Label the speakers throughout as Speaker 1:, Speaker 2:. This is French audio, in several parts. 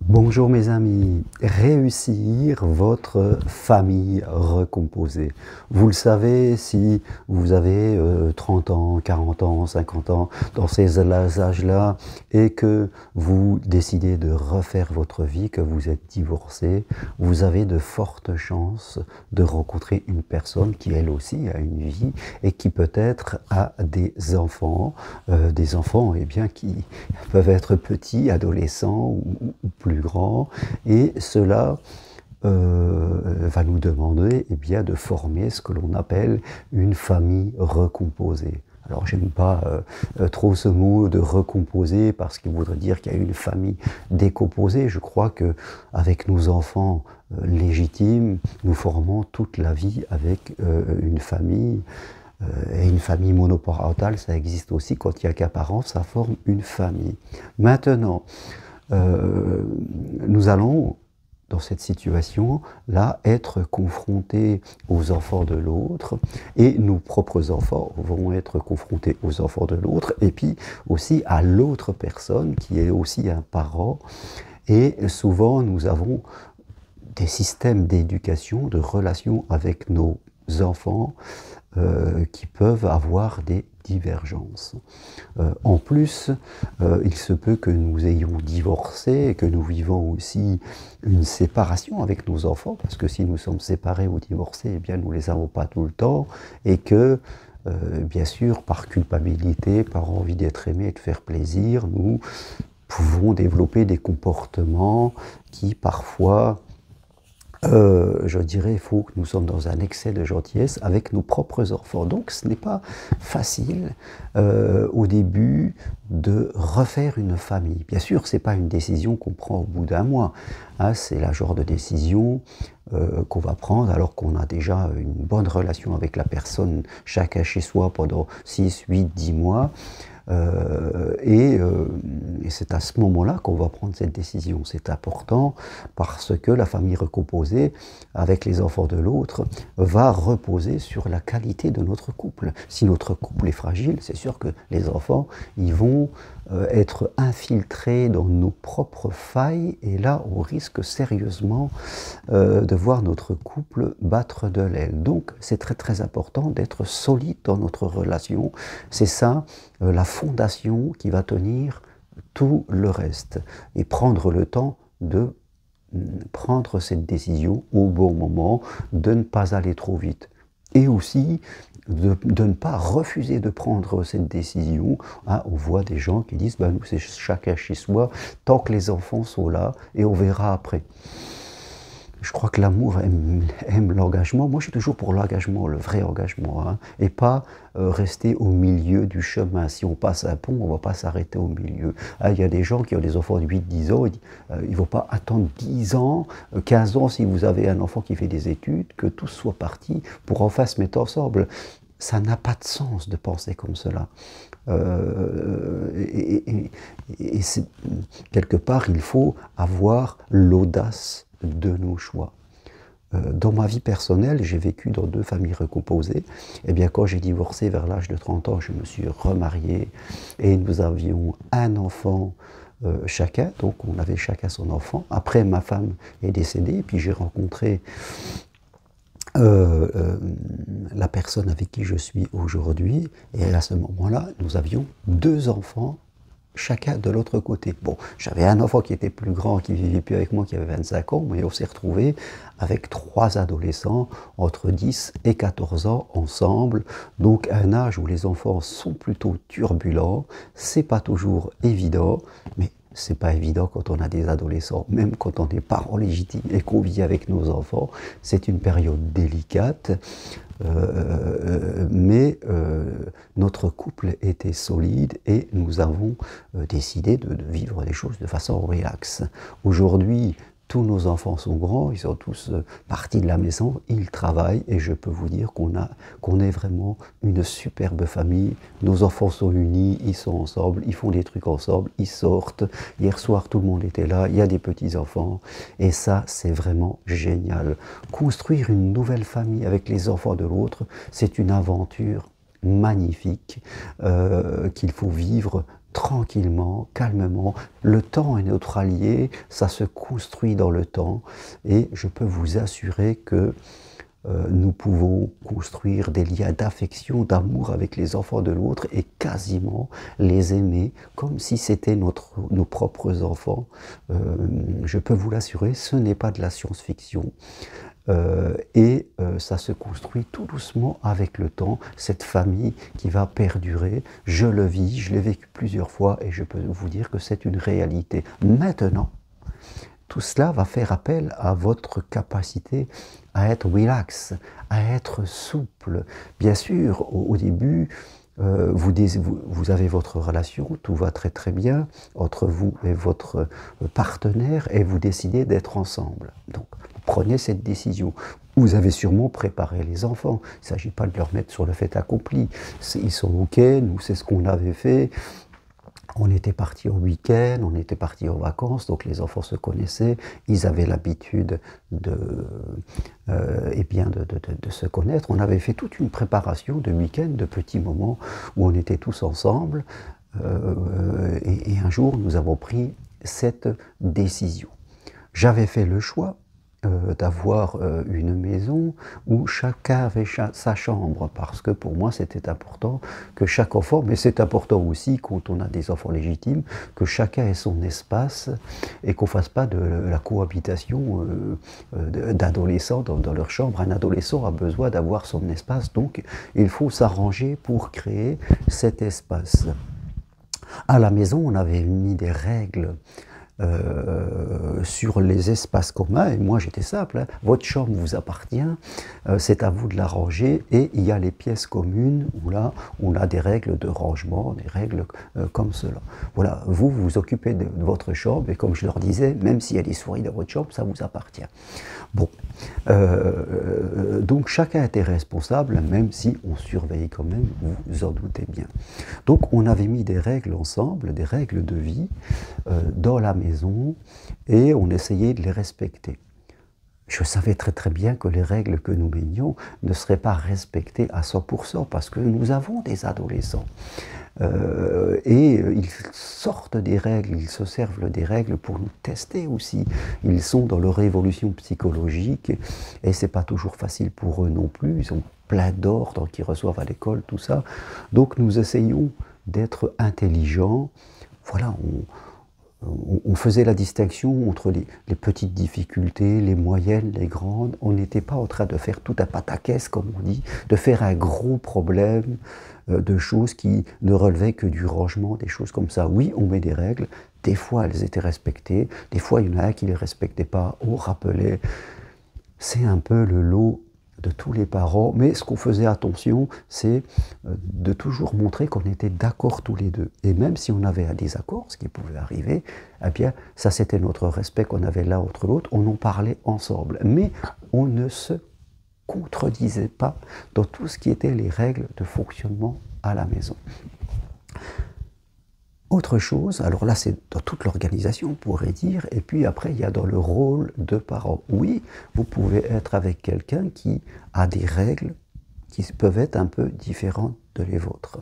Speaker 1: Bonjour mes amis, réussir votre famille recomposée. Vous le savez, si vous avez 30 ans, 40 ans, 50 ans, dans ces âges-là, et que vous décidez de refaire votre vie, que vous êtes divorcé, vous avez de fortes chances de rencontrer une personne qui elle aussi a une vie et qui peut-être a des enfants eh bien, qui peuvent être petits, adolescents ou plus grands, et cela va nous demander eh bien, de former ce que l'on appelle une famille recomposée. Alors j'aime pas trop ce mot de recomposer parce qu'il voudrait dire qu'il y a une famille décomposée. Je crois que avec nos enfants légitimes, nous formons toute la vie avec une famille. Et une famille monoparentale, ça existe aussi. Quand il y a qu'un parent, ça forme une famille. Maintenant, nous allons, dans cette situation-là, être confrontés aux enfants de l'autre, et nos propres enfants vont être confrontés aux enfants de l'autre, et puis aussi à l'autre personne qui est aussi un parent. Et souvent, nous avons des systèmes d'éducation, de relations avec nos enfants qui peuvent avoir des divergences. En plus, il se peut que nous ayons divorcé et que nous vivons aussi une séparation avec nos enfants, parce que si nous sommes séparés ou divorcés, eh bien nous ne les avons pas tout le temps, et que bien sûr, par culpabilité, par envie d'être aimé et de faire plaisir, nous pouvons développer des comportements qui parfois je dirais, il faut que nous sommes dans un excès de gentillesse avec nos propres enfants. Donc ce n'est pas facile au début de refaire une famille. Bien sûr, ce n'est pas une décision qu'on prend au bout d'un mois. Hein, c'est la genre de décision qu'on va prendre alors qu'on a déjà une bonne relation avec la personne, chacun chez soi pendant 6, 8, 10 mois. Et c'est à ce moment-là qu'on va prendre cette décision. C'est important parce que la famille recomposée, avec les enfants de l'autre, va reposer sur la qualité de notre couple. Si notre couple est fragile, c'est sûr que les enfants, ils vont être infiltrés dans nos propres failles, et là, on risque sérieusement de voir notre couple battre de l'aile. Donc, c'est très très important d'être solide dans notre relation. C'est ça, la fondation qui va tenir tout le reste, et prendre le temps de prendre cette décision au bon moment, de ne pas aller trop vite. Et aussi de ne pas refuser de prendre cette décision. Hein, on voit des gens qui disent ben, « nous c'est chacun chez soi, tant que les enfants sont là, et on verra après ». Je crois que l'amour aime l'engagement. Moi, je suis toujours pour l'engagement, le vrai engagement, hein, et pas rester au milieu du chemin. Si on passe un pont, on ne va pas s'arrêter au milieu. Hein, il y a des gens qui ont des enfants de 8-10 ans, il ne faut pas attendre 10 ans, 15 ans si vous avez un enfant qui fait des études, que tous soient partis pour enfin se mettre ensemble. Ça n'a pas de sens de penser comme cela. Quelque part, il faut avoir l'audace de nos choix. Dans ma vie personnelle, j'ai vécu dans 2 familles recomposées. Et bien, quand j'ai divorcé vers l'âge de 30 ans, je me suis remarié et nous avions un enfant chacun, donc on avait chacun son enfant. Après, ma femme est décédée, et puis j'ai rencontré la personne avec qui je suis aujourd'hui, et à ce moment-là, nous avions 2 enfants, chacun de l'autre côté. Bon, j'avais un enfant qui était plus grand, qui vivait plus avec moi, qui avait 25 ans, mais on s'est retrouvés avec 3 adolescents entre 10 et 14 ans ensemble. Donc un âge où les enfants sont plutôt turbulents, c'est pas toujours évident, mais c'est pas évident quand on a des adolescents, même quand on est parents légitimes et qu'on vit avec nos enfants. C'est une période délicate, mais notre couple était solide et nous avons décidé de vivre les choses de façon relaxe. Aujourd'hui, tous nos enfants sont grands, ils sont tous partis de la maison, ils travaillent, et je peux vous dire qu'on est vraiment une superbe famille. Nos enfants sont unis, ils sont ensemble, ils font des trucs ensemble, ils sortent. Hier soir, tout le monde était là, il y a des petits-enfants, et ça, c'est vraiment génial. Construire une nouvelle famille avec les enfants de l'autre, c'est une aventure magnifique qu'il faut vivre tranquillement, calmement. Le temps est notre allié, ça se construit dans le temps et je peux vous assurer que nous pouvons construire des liens d'affection, d'amour avec les enfants de l'autre et quasiment les aimer comme si c'était nos propres enfants. Je peux vous l'assurer, ce n'est pas de la science-fiction. Ça se construit tout doucement avec le temps, cette famille qui va perdurer. Je le vis, je l'ai vécu plusieurs fois et je peux vous dire que c'est une réalité. Maintenant, tout cela va faire appel à votre capacité à être relax, à être souple. Bien sûr, au début, vous avez votre relation, tout va très très bien entre vous et votre partenaire et vous décidez d'être ensemble. Donc, prenez cette décision. Vous avez sûrement préparé les enfants. Il ne s'agit pas de leur mettre sur le fait accompli. Ils sont OK, nous c'est ce qu'on avait fait. On était partis au week-end, on était partis en vacances, donc les enfants se connaissaient, ils avaient l'habitude de se connaître. On avait fait toute une préparation de week-end, de petits moments où on était tous ensemble. Et un jour, nous avons pris cette décision. J'avais fait le choix d'avoir une maison où chacun avait sa chambre, parce que pour moi c'était important que chaque enfant, mais c'est important aussi quand on a des enfants légitimes, que chacun ait son espace et qu'on ne fasse pas de la cohabitation d'adolescents dans leur chambre. Un adolescent a besoin d'avoir son espace, donc il faut s'arranger pour créer cet espace. À la maison, on avait mis des règles sur les espaces communs, et moi j'étais simple, hein. Votre chambre vous appartient, c'est à vous de la ranger, et il y a les pièces communes où là on a des règles de rangement, des règles comme cela. Voilà, vous vous occupez de votre chambre, et comme je leur disais, même s'il y a des souris dans votre chambre, ça vous appartient. Bon, donc chacun était responsable, même si on surveille quand même, vous en doutez bien. Donc on avait mis des règles ensemble, des règles de vie dans la maison, et on essayait de les respecter. Je savais très très bien que les règles que nous menions ne seraient pas respectées à 100%, parce que nous avons des adolescents. Ils sortent des règles, ils se servent des règles pour nous tester aussi. Ils sont dans leur évolution psychologique, et c'est pas toujours facile pour eux non plus. Ils ont plein d'ordres qu'ils reçoivent à l'école, tout ça. Donc nous essayons d'être intelligents. Voilà, on faisait la distinction entre les petites difficultés, les moyennes, les grandes. On n'était pas en train de faire tout un pataquès, comme on dit, de faire un gros problème de choses qui ne relevaient que du rangement, des choses comme ça. Oui, on met des règles, des fois elles étaient respectées, des fois il y en a un qui ne les respectait pas, on rappelait. C'est un peu le lot de tous les parents, mais ce qu'on faisait attention, c'est de toujours montrer qu'on était d'accord tous les deux. Et même si on avait un désaccord, ce qui pouvait arriver, eh bien, ça c'était notre respect qu'on avait l'un entre l'autre, on en parlait ensemble. Mais on ne se contredisait pas dans tout ce qui était les règles de fonctionnement à la maison. Autre chose, alors là c'est dans toute l'organisation on pourrait dire, et puis après il y a dans le rôle de parent. Oui, vous pouvez être avec quelqu'un qui a des règles qui peuvent être un peu différentes de les vôtres.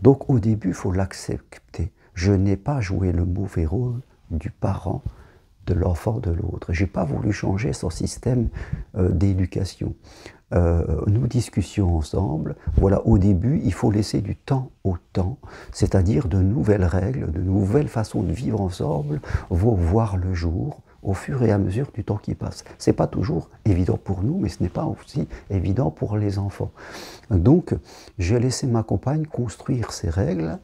Speaker 1: Donc au début il faut l'accepter. Je n'ai pas joué le mauvais rôle du parent de l'enfant de l'autre. Je n'ai pas voulu changer son système d'éducation. Nous discussions ensemble. Voilà, au début, il faut laisser du temps au temps, c'est-à-dire de nouvelles règles, de nouvelles façons de vivre ensemble vont voir le jour au fur et à mesure du temps qui passe. Ce n'est pas toujours évident pour nous, mais ce n'est pas aussi évident pour les enfants. Donc, j'ai laissé ma compagne construire ces règles.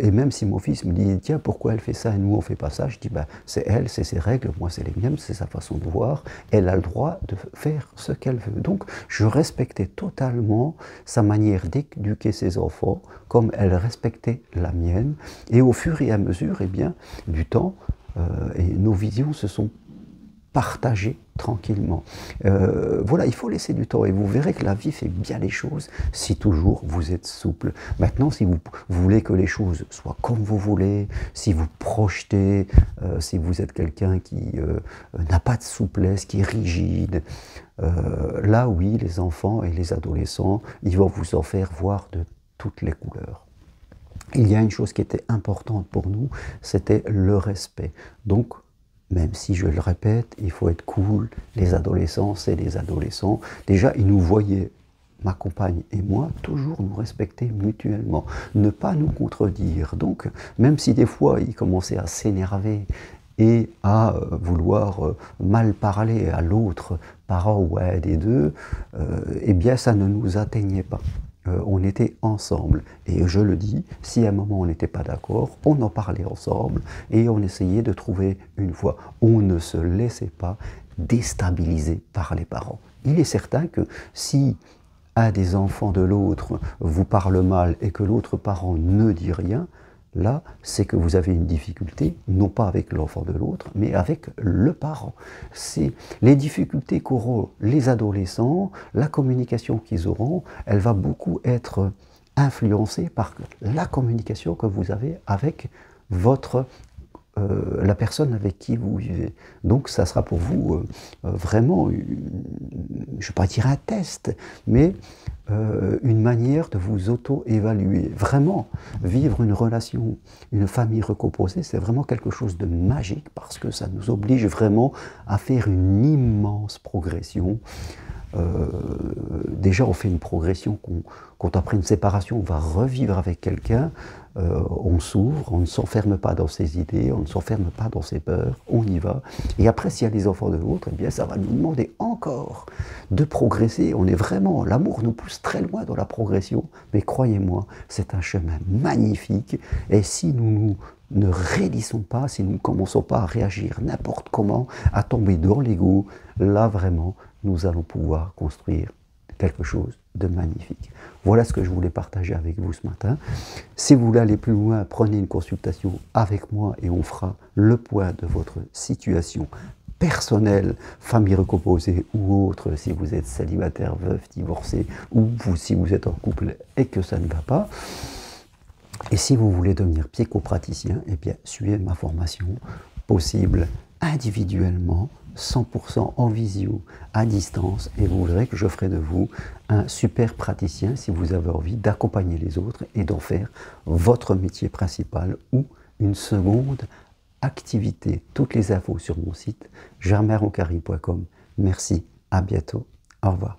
Speaker 1: Et même si mon fils me dit tiens pourquoi elle fait ça et nous on fait pas ça, je dis ben, c'est elle, c'est ses règles, moi c'est les miennes, c'est sa façon de voir, elle a le droit de faire ce qu'elle veut. Donc je respectais totalement sa manière d'éduquer ses enfants comme elle respectait la mienne, et au fur et à mesure bien, du temps, et nos visions se sont partagées tranquillement. Voilà, il faut laisser du temps et vous verrez que la vie fait bien les choses si toujours vous êtes souple. Maintenant, si vous voulez que les choses soient comme vous voulez, si vous projetez, si vous êtes quelqu'un qui n'a pas de souplesse, qui est rigide, là oui, les enfants et les adolescents, ils vont vous en faire voir de toutes les couleurs. il y a une chose qui était importante pour nous, c'était le respect. Donc, même si je le répète, il faut être cool, les adolescents, c'est les adolescents. Déjà, ils nous voyaient, ma compagne et moi, toujours nous respecter mutuellement, ne pas nous contredire. Donc, même si des fois, ils commençaient à s'énerver et à vouloir mal parler à l'autre parent ou à un des deux, eh bien, ça ne nous atteignait pas. On était ensemble. Et je le dis, si à un moment on n'était pas d'accord, on en parlait ensemble et on essayait de trouver une voie. On ne se laissait pas déstabiliser par les parents. Il est certain que si un des enfants de l'autre vous parle mal et que l'autre parent ne dit rien, là, c'est que vous avez une difficulté, non pas avec l'enfant de l'autre, mais avec le parent. C'est les difficultés qu'auront les adolescents, la communication qu'ils auront, elle va beaucoup être influencée par la communication que vous avez avec la personne avec qui vous vivez. Donc ça sera pour vous vraiment, je ne vais pas dire un test, mais une manière de vous auto-évaluer. Vraiment, vivre une relation, une famille recomposée, c'est vraiment quelque chose de magique parce que ça nous oblige vraiment à faire une immense progression. Déjà, on fait une progression quand après une séparation, on va revivre avec quelqu'un, on s'ouvre, on ne s'enferme pas dans ses idées, on ne s'enferme pas dans ses peurs, on y va. Et après, s'il y a des enfants de l'autre, eh bien, ça va nous demander encore de progresser. On est vraiment, l'amour nous pousse très loin dans la progression, mais croyez-moi, c'est un chemin magnifique. Et si nous ne raidissons pas, si nous ne commençons pas à réagir n'importe comment, à tomber dans l'ego, là vraiment, nous allons pouvoir construire quelque chose de magnifique. Voilà ce que je voulais partager avec vous ce matin. Si vous voulez aller plus loin, prenez une consultation avec moi et on fera le point de votre situation personnelle, famille recomposée ou autre, si vous êtes célibataire, veuf, divorcé, ou si vous êtes en couple et que ça ne va pas. Et si vous voulez devenir psychopraticien, eh bien, suivez ma formation possible individuellement, 100% en visio, à distance, et vous verrez que je ferai de vous un super praticien si vous avez envie d'accompagner les autres et d'en faire votre métier principal ou une seconde activité. Toutes les infos sur mon site germainroncari.com. Merci, à bientôt, au revoir.